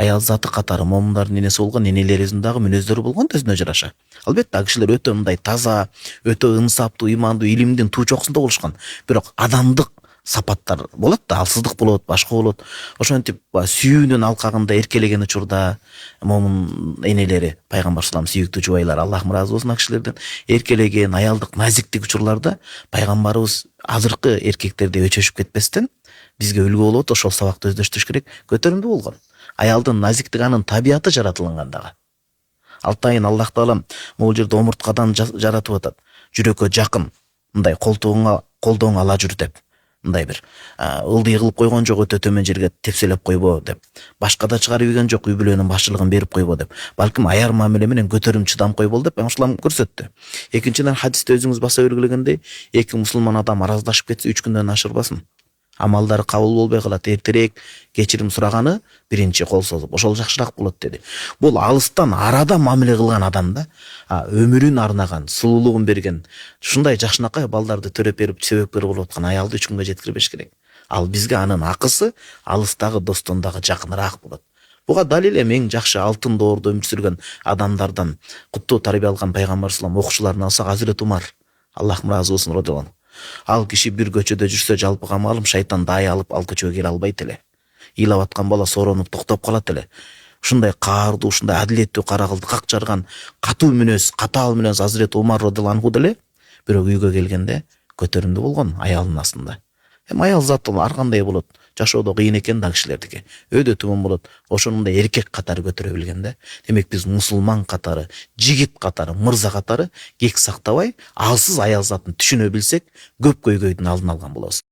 аял заты катары момундардын энеси болгон энелерибиздин дагы мүнөздөрү болгон да өзүнө жараша. Албетте ал кишилер өтө мындай таза, өтө ынсаптуу, имандуу, илимдин туу чокусунда болушкан. Бирок адамдык сапаттар болот да, алсыздык болот, башка болот. Ошентип сүйүүнүн алкагында эркелеген учурда момун энелери, пайгамбар салам сүйүктүү жубайлар, Аллахым ыраазы болсун ал кишилерден, эркелеген аялдык назиктик учурларда пайгамбарыбыз азыркы эркектердей өчөшүп кетпестен бизге үлгү болот, ошол сабакты өздөштүрүш керек. Көтөрүмдүү болгон. Аялдын назиктиги анын табияты жаратылган дагы. Алтайын Аллах таалам могул жерде омурткадан жаратып атат. Жүрөккө жакын, мындай колдооңо ала жүр деп. Мындай бир ылдый кылып койгон жок, өтө төмөн жерге тепселеп койбо деп. Башка да чыгарып ийген жок, үй бүлөнүн башчылыгын берип койбо деп. Балким аяр мамиле менен көтөрүм чыдам койбол деп Пайгамбар көрсөттү. Экинчиден, хадисте өзүңүз баса белгилегендей, эки мусулман адам араздашып кетсе 3 күндөн ашырбасын. Амалдары кабыл болбой калат, эртерээк кечирим сураганы биринчи кол созуп, ошол жакшыраак болот деди. Бул алыстан арада мамиле кылган адам да, өмүрүн арнаган, сулуулугун берген, ушундай жакшынакай балдарды төрөп берип себепкер болуп аткан аялды 3 күнгө жеткирбеш керек. Ал бизге анын акысы алыстагы достон дагы жакыныраак болот. Буга далил эң жакшы алтын доордо өмүр сүргөн адамдардан куттуу тарбия алган пайгамбар салам окуучуларын алсак, Азирет Умар, Аллахым ыраазы болсун, радиаллаху анху. Ал киши бир көчөдө жүрсө, жалпыга маалым, шайтан дай алып ал көчөгө кире албайт эле. Ыйлап аткан бала соронуп токтоп калат эле. Ушундай каардуу, ушундай адилеттүү кара кылды как жарган катуу мүнөз, катаал мүнөз Азирет Умар радиаллаху анху деле, бирок үйгө келгенде көтөрүмдүү болгон аялынын астында. Аял заты ар кандай болот, жашоодо кыйын экен да кишилердики. Өйдө төмөн болот. Ошону мындай эркек катары көтөрө билген да. Демек биз мусулман катары, жигит катары, мырза катары кек сактабай, алсыз аял затын түшүнө билсек, көп көйгөйдүн алдын алган болобуз.